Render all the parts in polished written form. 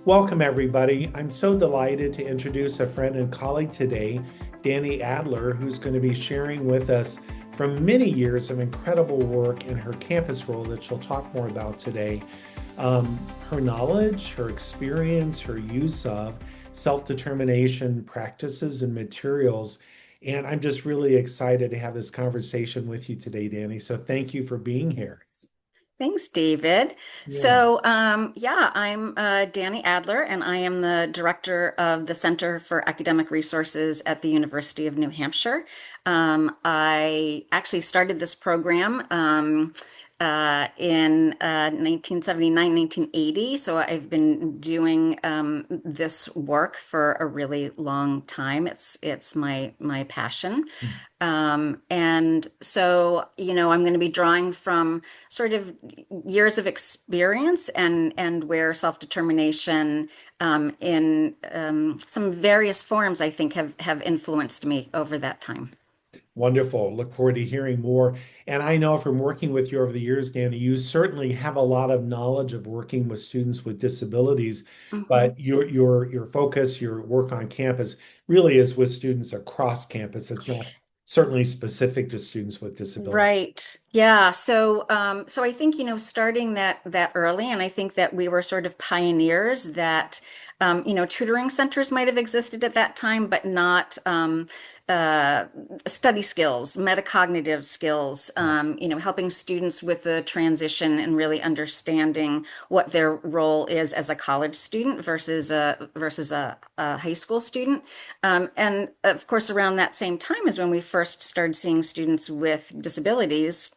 Welcome, everybody. I'm so delighted to introduce a friend and colleague today, Dani Adler, who's going to be sharing with us from many years of incredible work in her campus role that she'll talk more about today. Her knowledge, her experience, her use of self-determination practices and materials. And I'm just really excited to have this conversation with you today, Dani. So thank you for being here. Thanks, David. Yeah. I'm Dani Adler, and I am the director of the Center for Academic Resources at the University of New Hampshire. I actually started this program in 1979, 1980. So I've been doing this work for a really long time. It's my passion. I'm going to be drawing from sort of years of experience and where self-determination in some various forms, I think, have influenced me over that time. Wonderful. Look forward to hearing more. And I know from working with you over the years, Danny, you certainly have a lot of knowledge of working with students with disabilities, Mhm. but your focus, your work on campus really is with students across campus. It's not certainly specific to students with disabilities. Right. Yeah. So I think, starting that early, and I think that we were sort of pioneers that, tutoring centers might have existed at that time, but not uh, study skills, metacognitive skills, helping students with the transition and really understanding what their role is as a college student versus a high school student. And of course, around that same time is when we first started seeing students with disabilities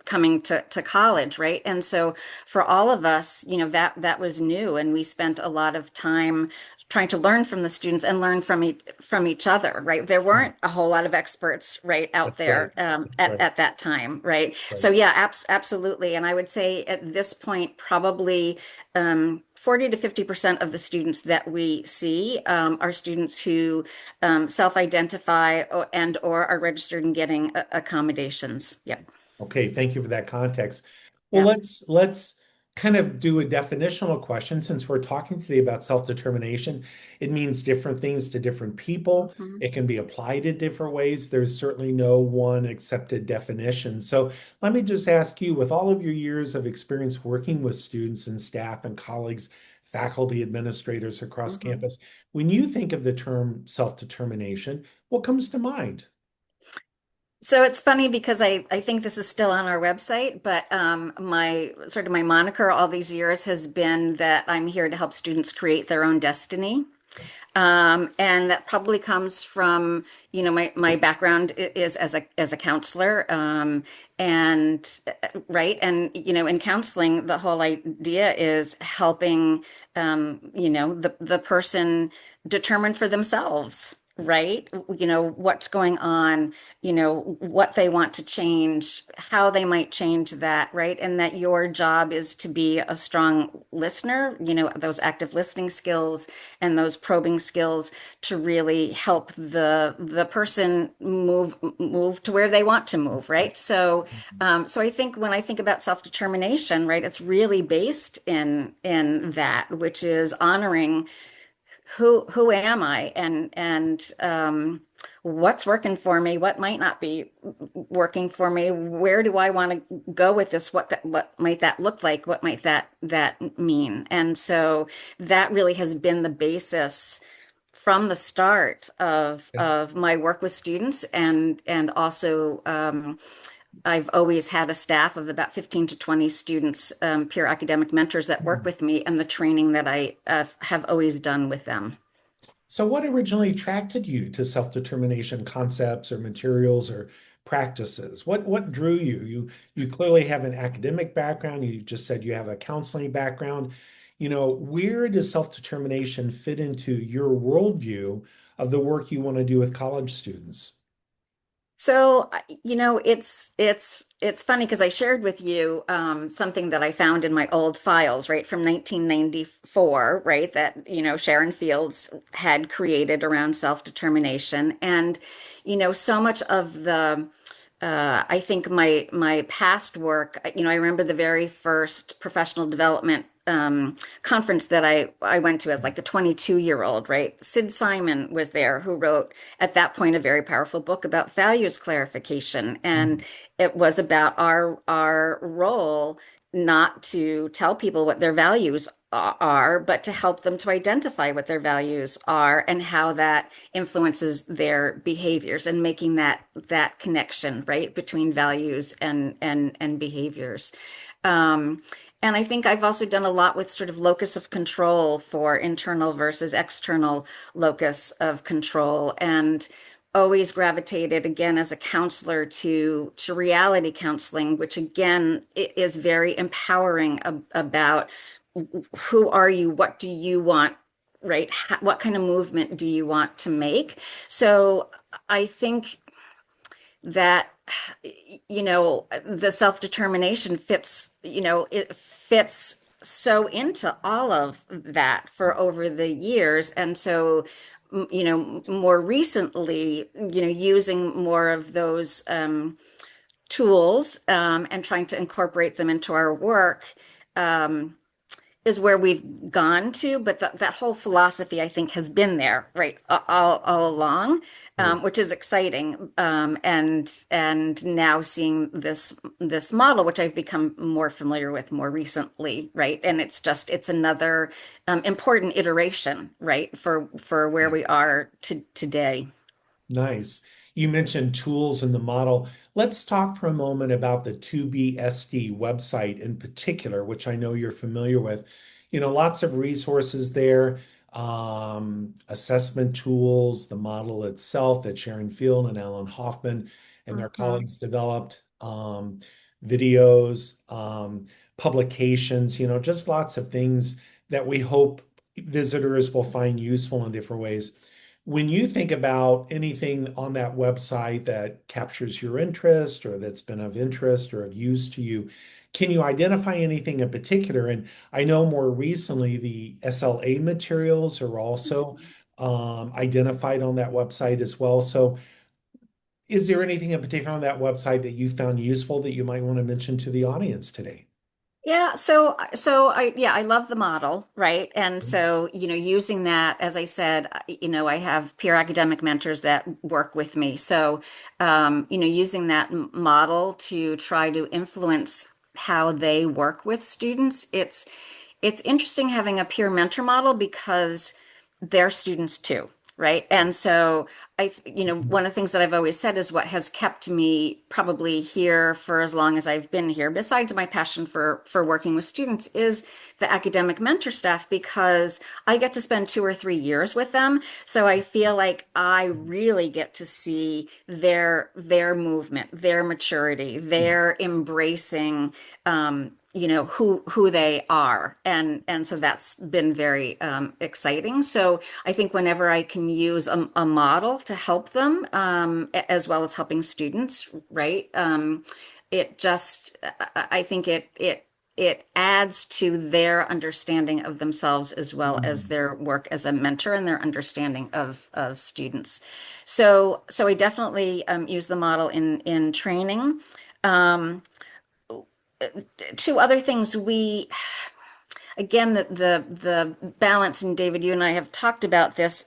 coming to college, right? And so for all of us, that was new, and we spent a lot of time trying to learn from the students and learn from each other, right? There weren't a whole lot of experts right out That's right. there That's at right. at that time, right? So Right. yeah, absolutely. And I would say at this point, probably 40 to 50% of the students that we see are students who self-identify and or are registered and getting accommodations. Yep. Okay, thank you for that context. Well, Yeah. let's kind of do a definitional question since we're talking today about self-determination. It means different things to different people. Mhm. It can be applied in different ways. There's certainly no one accepted definition. So let me just ask you, with all of your years of experience working with students and staff and colleagues, faculty, administrators across Mhm. campus, when you think of the term self-determination, what comes to mind? So it's funny because I think this is still on our website, but my moniker all these years has been that I'm here to help students create their own destiny. And that probably comes from, my background is as a counselor. And right. And, in counseling, the whole idea is helping, the person determine for themselves. Right? What's going on, what they want to change, how they might change that, right? And that your job is to be a strong listener, those active listening skills and those probing skills to really help the person move to where they want to move, right? So I think when I think about self-determination, right, it's really based in that, which is honoring who am I and what's working for me, what might not be working for me, where do I want to go with this, what might that look like, what might that mean? And so that really has been the basis from the start of my work with students and also I've always had a staff of about 15 to 20 students, peer academic mentors that work with me, and the training that I have always done with them. So, what originally attracted you to self-determination concepts or materials or practices? What drew you? You clearly have an academic background. You just said you have a counseling background. Where does self-determination fit into your worldview of the work you want to do with college students? So, it's funny because I shared with you something that I found in my old files, right, from 1994, right, that, Sharon Fields had created around self-determination. And, so much of the I think my past work, I remember the very first professional development conference that I went to as like a 22-year-old, right? Sid Simon was there, who wrote at that point a very powerful book about values clarification, and it was about our role not to tell people what their values are, but to help them to identify what their values are and how that influences their behaviors, and making that connection, right, between values and behaviors. Um, and I think I've also done a lot with sort of locus of control for internal versus external locus of control, and always gravitated again as a counselor to reality counseling, which again is very empowering about who are you, what do you want, right? What kind of movement do you want to make? So I think that the self-determination fits, it fits so into all of that for over the years. And so more recently, using more of those tools, and trying to incorporate them into our work, um, is where we've gone to, but that whole philosophy, I think, has been there, right, all along, Right. which is exciting. And now seeing this model, which I've become more familiar with more recently, right, and it's another important iteration, right, for where we are today. Nice. You mentioned tools in the model. Let's talk for a moment about the 2BSD website in particular, which I know you're familiar with. Lots of resources there, assessment tools, the model itself that Sharon Field and Alan Hoffman and their Hmm. colleagues developed, videos, publications, just lots of things that we hope visitors will find useful in different ways. When you think about anything on that website that captures your interest or that's been of interest or of use to you, can you identify anything in particular? And I know more recently the SLA materials are also identified on that website as well. So, is there anything in particular on that website that you found useful that you might want to mention to the audience today? Yeah, so I love the model, right? And so, using that, as I said, I have peer academic mentors that work with me. So, using that model to try to influence how they work with students, it's interesting having a peer mentor model because they're students too, right? And so one of the things that I've always said is what has kept me probably here for as long as I've been here, besides my passion for working with students, is the academic mentor staff, because I get to spend 2 or 3 years with them. So I feel like I really get to see their movement, their maturity, their embracing who they are, and so that's been very exciting. So I think whenever I can use a model to help them, as well as helping students, right, it just I think it adds to their understanding of themselves as well as Mm. their work as a mentor and their understanding of students. So I definitely use the model in training. Um, Two other things, we again, the balance, and David, you and I have talked about this,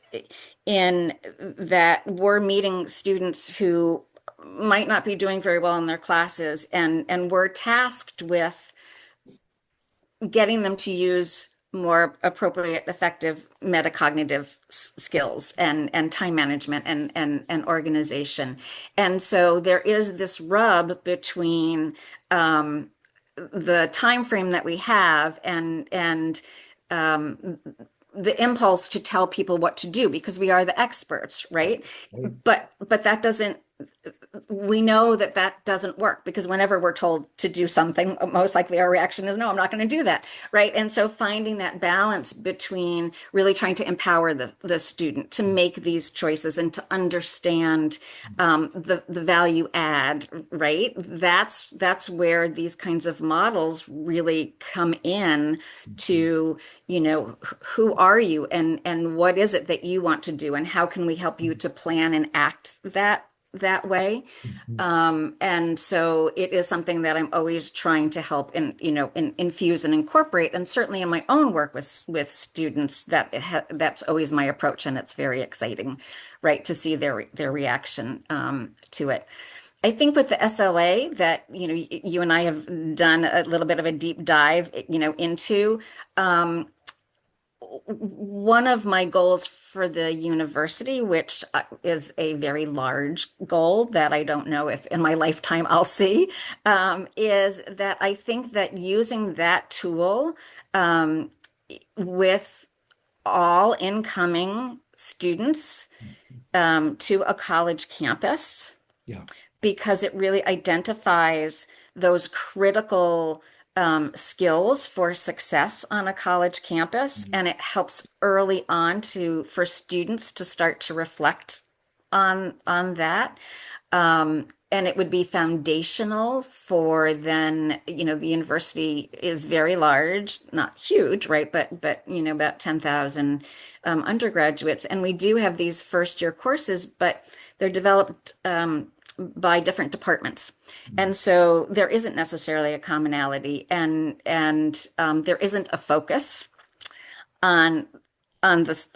in that we're meeting students who might not be doing very well in their classes, and we're tasked with getting them to use more appropriate, effective metacognitive skills and time management and organization. And so there is this rub between the time frame that we have and um, the impulse to tell people what to do because we are the experts, right? Right. But that doesn't, we know that doesn't work, because whenever we're told to do something, most likely our reaction is, no, I'm not going to do that. Right. And so finding that balance between really trying to empower the student to make these choices and to understand the value add, right? That's where these kinds of models really come in to, who are you and what is it that you want to do and how can we help you to plan and act that that way. Mhm. And so it is something that I'm always trying to help infuse and incorporate. And certainly in my own work with students, that's always my approach, and it's very exciting, right, to see their reaction to it. I think with the SLA that, you and I have done a little bit of a deep dive, into, one of my goals for the university, which is a very large goal that I don't know if in my lifetime I'll see, is that I think that using that tool with all incoming students to a college campus, Yeah. because it really identifies those critical skills for success on a college campus, Mhm. and it helps early on to for students to start to reflect on that. And it would be foundational for then, the university is very large, not huge, right? But about 10,000 undergraduates. And we do have these first year courses, but they're developed by different departments. And so there isn't necessarily a commonality, and there isn't a focus on those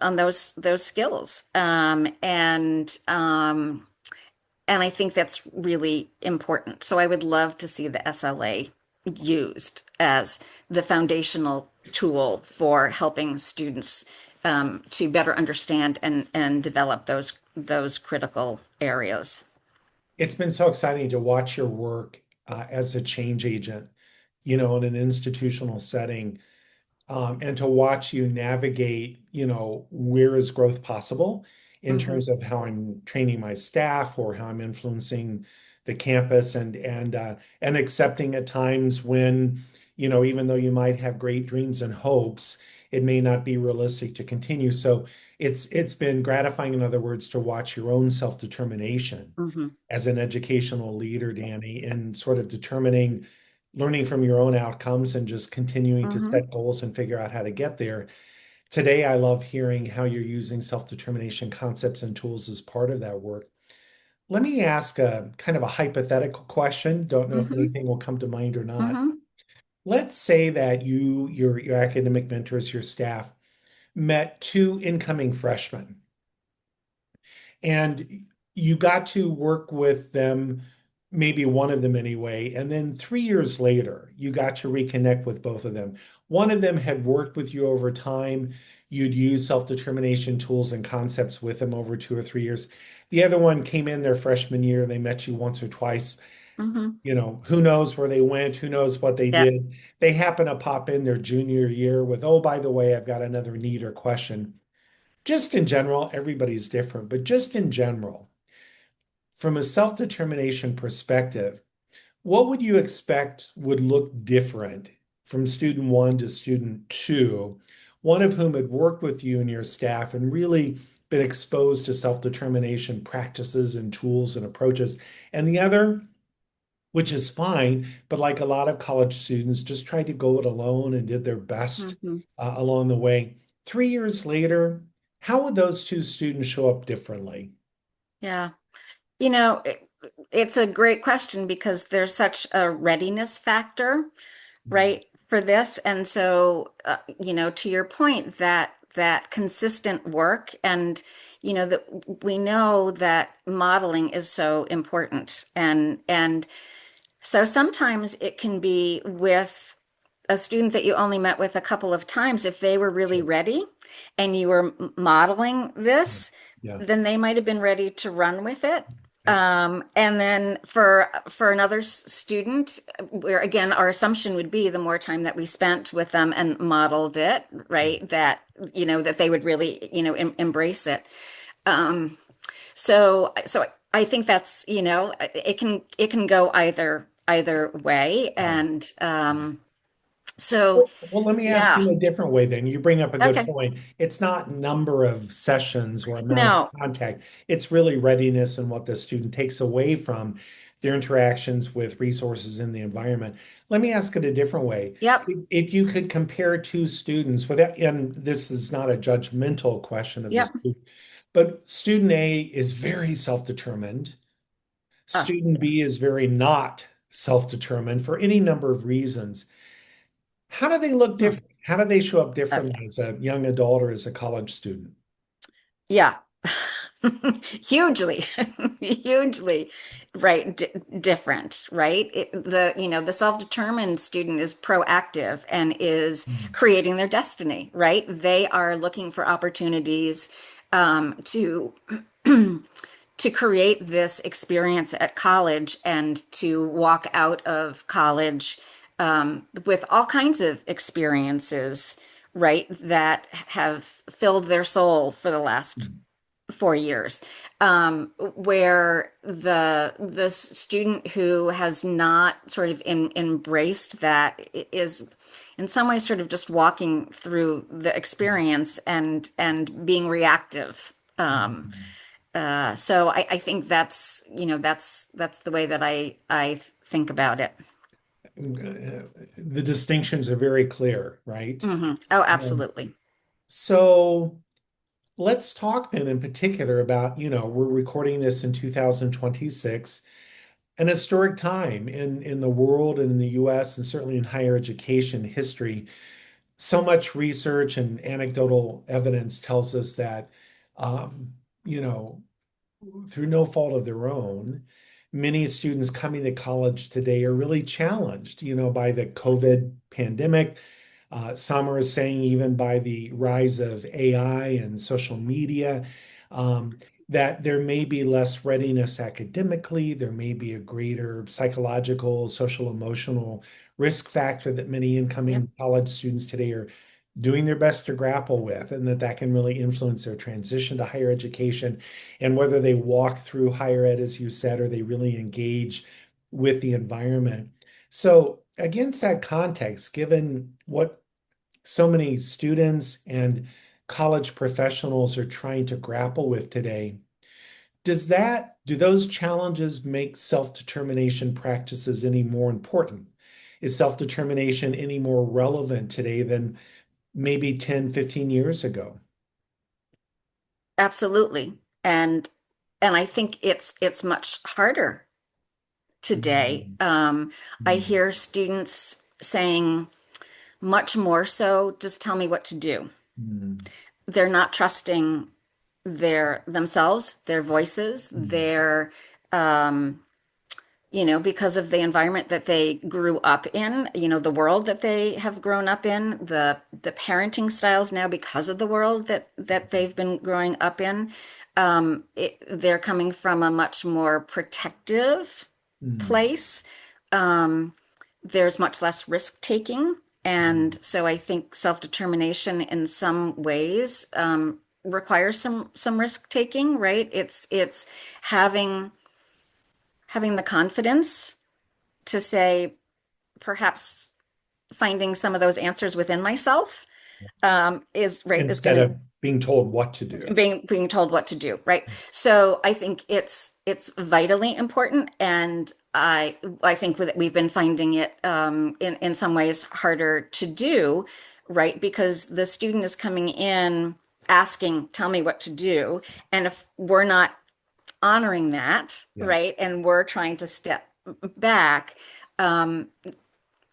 skills. And I think that's really important. So I would love to see the SLA used as the foundational tool for helping students to better understand and develop those critical areas. It's been so exciting to watch your work as a change agent, in an institutional setting, and to watch you navigate, where is growth possible in Hmm. terms of how I'm training my staff or how I'm influencing the campus, and accepting at times when, even though you might have great dreams and hopes, it may not be realistic to continue. So it's been gratifying, in other words, to watch your own self-determination Hmm. as an educational leader, Danny, in sort of learning from your own outcomes and just continuing to Hmm. set goals and figure out how to get there. Today, I love hearing how you're using self-determination concepts and tools as part of that work. Let me ask a kind of a hypothetical question. Don't know if Hmm. anything will come to mind or not. Hmm. Let's say that your academic mentors, your staff, met two incoming freshmen, and you got to work with them, maybe one of them anyway, and then 3 years later you got to reconnect with both of them. One of them had worked with you over time. You'd use self-determination tools and concepts with them over 2 or 3 years. The other one came in their freshman year. They met you once or twice. Hmm. Who knows where they went, who knows what they Yeah. did. They happen to pop in their junior year with, oh, by the way, I've got another need or question. Just in general, everybody's different, but just in general, from a self-determination perspective, what would you expect would look different from student one to student two, one of whom had worked with you and your staff and really been exposed to self-determination practices and tools and approaches, and the other, which is fine, but like a lot of college students, just tried to go it alone and did their best Hmm. along the way. 3 years later, how would those two students show up differently? Yeah. It's a great question because there's such a readiness factor, right, for this. And so, to your point, that consistent work, and that we know that modeling is so important, and so sometimes it can be with a student that you only met with a couple of times. If they were really Sure. ready and you were modeling Yeah. this, Yeah. then they might have been ready to run with it. I see. And then for another student, where again our assumption would be the more time that we spent with them and modeled it, Yeah. right, that they would really embrace it. Um, so I think that's it can go either way, Yeah. and Yeah. so Well, let me ask yeah. you a different way then. You bring up a good Okay. point. It's not number of sessions or amount of No. contact. It's really readiness and what the student takes away from their interactions with resources in the environment. Let me ask it a different way. Yep. If you could compare two students without, and this is not a judgmental question of this, Yep. but student A is very self-determined. Uh, Student B is very not self-determined for any number of reasons. How do they look hmm. different? How do they show up Oh, differently as a young adult or as a college student? yeah. Hugely, hugely, right, d different, right? The self-determined student is proactive and is Mm, creating their destiny, right? They are looking for opportunities to to create this experience at college and to walk out of college with all kinds of experiences, right, that have filled their soul for the last mm, 4 years, where the student who has not sort of embraced that is in some ways sort of just walking through the experience and being reactive. mm. So I think that's the way that I think about it. The distinctions are very clear, right? Oh, Um, absolutely. so let's talk then in particular about, we're recording this in 2026, an historic time in the world and in the US and certainly in higher education history. So much research and anecdotal evidence tells us that, um, you know, through no fault of their own, many students coming to college today are really challenged, by the Yes. COVID pandemic. Some are saying even by the rise of AI and social media, um, that there may be less readiness academically, there may be a greater psychological, social, emotional risk factor that many Yep. incoming college students today are doing their best to grapple with, and that can really influence their transition to higher education and whether they walk through higher ed, as you said, or they really engage with the environment. So, against that context, given what so many students and college professionals are trying to grapple with today, do those challenges make self-determination practices any more important? Is self-determination any more relevant today than maybe 10, 15 years ago? Absolutely. And I think it's much harder today. Mm, I mm, hear students saying much more so, just tell me what to do. mm, They're not trusting themselves, their voices, mm, um, because of the environment that they grew up in, the world that they have grown up in, the parenting styles now because of the world that they've been growing up in. They're coming from a much more protective mm, place. Um, there's much less risk taking. And mm. so I think self-determination in some ways requires some risk taking, right? It's having having the confidence to say, perhaps finding some of those answers within myself is right is Instead going of being told what to to do. being told what to do, right? So I think it's vitally important, and I think that we've been finding it in some ways harder to do, right? Because the student is coming in asking, tell me what to do, and if we're not honoring that, Yes. right, and we're trying to step back, um,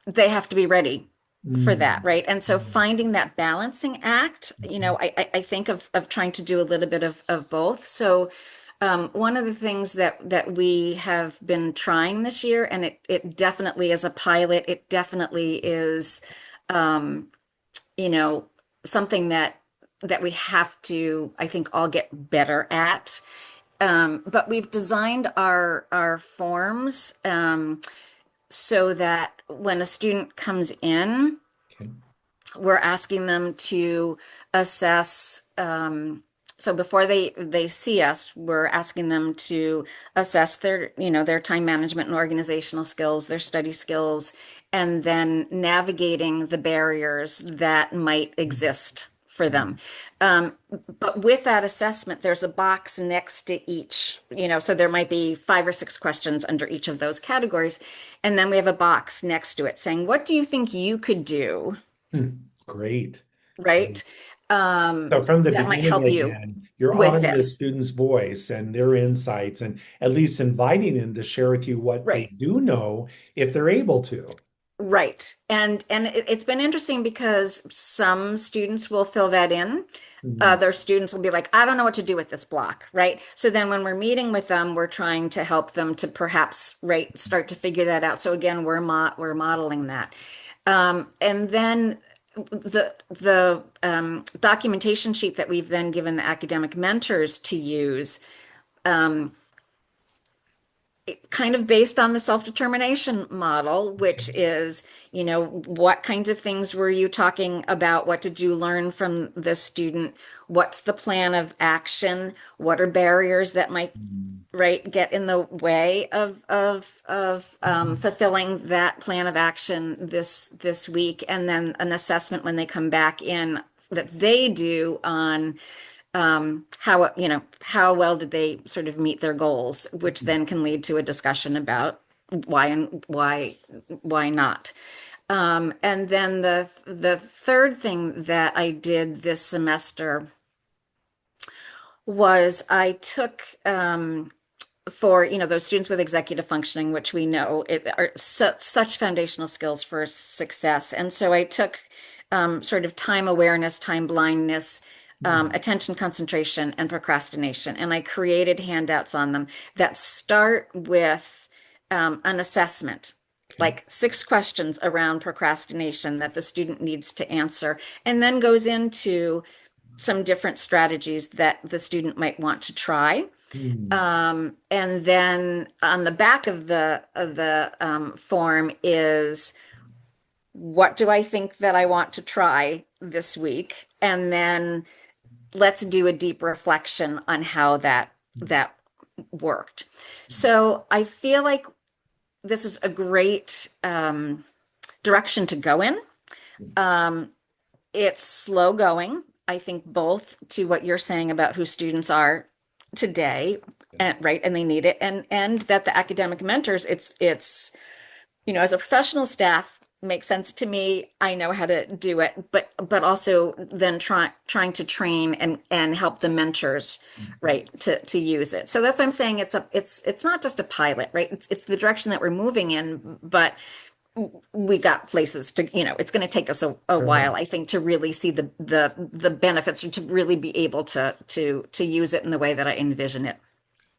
they have to be ready for that, Mm, right? And so mm, finding that balancing act, mhm. I think of trying to do a little bit of both. So one of the things that we have been trying this year, and it definitely is a pilot, it definitely is um, you know, something that we have to, I think, all get better at. But we've designed our forms so that when a student comes in, Okay. we're asking them to assess. So before they see us, we're asking them to assess their time management and organizational skills, their study skills, and then navigating the barriers that might exist for them. Mm, Um, but with that assessment, there's a box next to each, so there might be 5 or 6 questions under each of those categories. And then we have a box next to it saying, what do you think you could do, mm. Great. Great. right? So from the That might beginning help you. again, you're with honoring the this. student's voice and their insights and at least inviting them to share with you what they Right. do know if they're able to. Right. And it's been interesting because some students will fill that in. Mm, Other students will be like, I don't know what to do with this block, right? So then when we're meeting with them, we're trying to help them to perhaps, right, start to figure that out. So again, we're modeling that. And then the documentation sheet that we've then given the academic mentors to use, um, kind of based on the self-determination model, which is, what kinds of things were you talking about? What did you learn from the student? What's the plan of action? What are barriers that might, mm, right, get in the way of fulfilling that plan of action this week? And then an assessment when they come back in that they do on how well did they sort of meet their goals, which then can lead to a discussion about why and why not. And then the third thing that I did this semester was I took for those students with executive functioning, which we know are such foundational skills for success. And so I took sort of time awareness, time blindness, mm, attention concentration, and procrastination. And I created handouts on them that start with an assessment, okay. like 6 questions around procrastination that the student needs to answer, and then goes into some different strategies that the student might want to try. Mm, And then on the back of the form is, what do I think that I want to try this week? And then let's do a deep reflection on how that worked. So I feel like this is a great direction to go in. Um, it's slow going, I think, both to what you're saying about who students are today, and right, and they need it, and that the academic mentors, it's as a professional staff, makes sense to me. I know how to do it, but also then trying to train and help the mentors, right, to use it. So that's why I'm saying it's not just a pilot, right? It's the direction that we're moving in, but we got places to, it's going to take us a while, sure. I think, to really see the benefits, or to really be able to use it in the way that I envision it.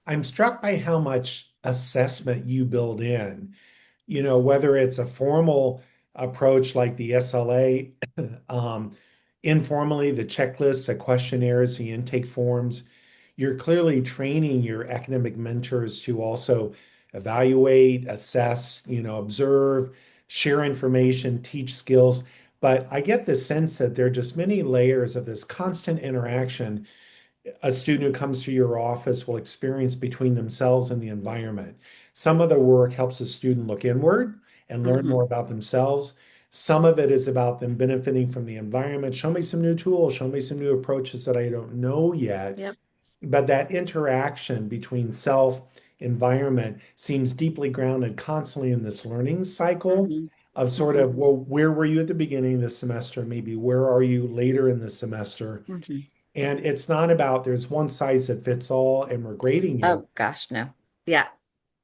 I'm struck by how much assessment you build in. Whether it's a formal approach like the SLA, um, informally, the checklists, the questionnaires, the intake forms, you're clearly training your academic mentors to also evaluate, assess, observe, share information, teach skills. But I get the sense that there are just many layers of this constant interaction a student who comes to your office will experience between themselves and the environment. Some of the work helps a student look inward and learn more Hmm. about themselves. Some of it is about them benefiting from the environment. Show me some new tools, show me some new approaches that I don't know yet. Yep. But that interaction between self, environment seems deeply grounded constantly in this learning cycle Hmm. of sort Hmm. of, well, where were you at the beginning of the semester? Maybe where are you later in the semester? Hmm. And it's not about there's one size that fits all and we're grading you. Oh gosh, no. Yeah.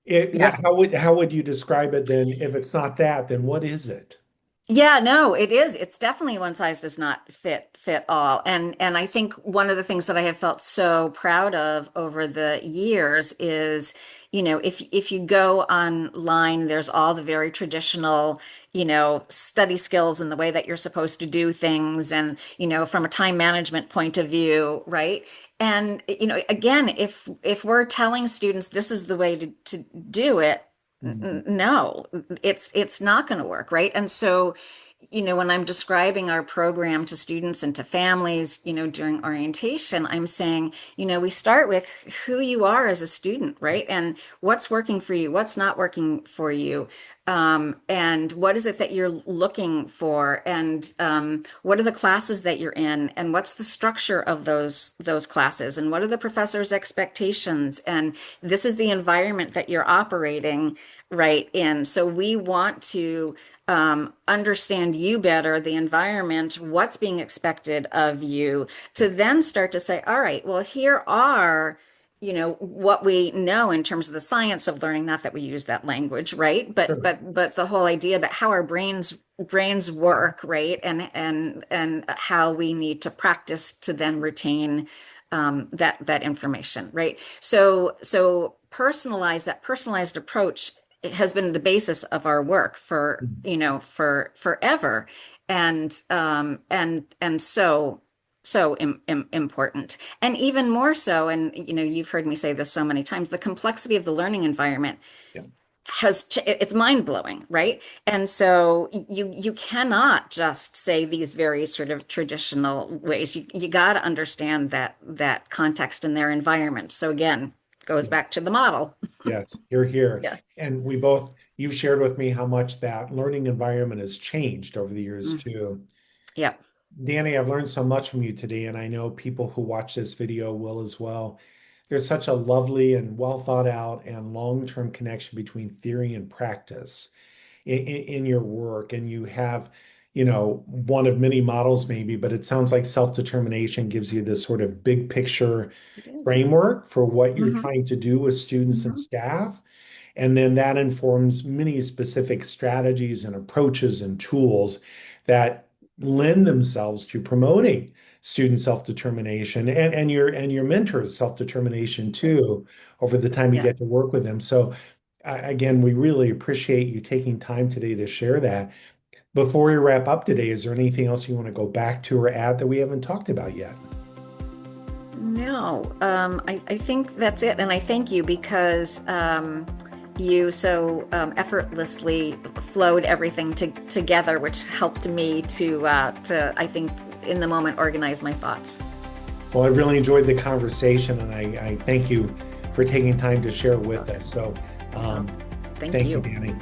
What Yeah. how would you describe it then? If it's not that, then what is it? Yeah, no, it is. It's definitely one size does not fit all. And I think one of the things that I have felt so proud of over the years is, if you go online, there's all the very traditional, study skills and the way that you're supposed to do things, and, from a time management point of view, right? And, again, if we're telling students this is the way to do it, Mhm. no, it's not going to work, right? And so, when I'm describing our program to students and to families, during orientation, I'm saying, we start with who you are as a student, right? And what's working for you, what's not working for you, and what is it that you're looking for, and what are the classes that you're in, and what's the structure of those classes, and what are the professors' expectations, and this is the environment that you're operating right in. So we want to understand you better, the environment, what's being expected of you, to then start to say, all right, well, here are, what we know in terms of the science of learning, not that we use that language, right? But Sure. but the whole idea about how our brains work, right? And how we need to practice to then retain that information, right? So that personalized approach has been the basis of our work for for forever, and so important, and even more so. And you've heard me say this so many times, the complexity of the learning environment Yeah. it's mind blowing, right? And so you cannot just say these very sort of traditional ways. You got to understand that context and their environment. So again, goes Yeah. back to the model. Yes, you're here. Yeah. And you've shared with me how much that learning environment has changed over the years Mm, too. yeah. Danny, I've learned so much from you today, and I know people who watch this video will as well. There's such a lovely and well thought out and long-term connection between theory and practice in your work. And you have, one of many models maybe, but it sounds like self-determination gives you this sort of big picture It is. framework for what you're Mm-hmm. trying to do with students and Mm-hmm. staff. And then that informs many specific strategies and approaches and tools that lend themselves to promoting student self-determination and your mentors' self-determination too over the time you Yeah. get to work with them. So again, we really appreciate you taking time today to share that. Before we wrap up today, is there anything else you want to go back to or add that we haven't talked about yet? No, I think that's it. And I thank you because you so effortlessly flowed everything together, which helped me I think, in the moment, organize my thoughts. Well, I've really enjoyed the conversation, and I thank you for taking time to share with us. Welcome. So, Well, thank thank you, you. Danny.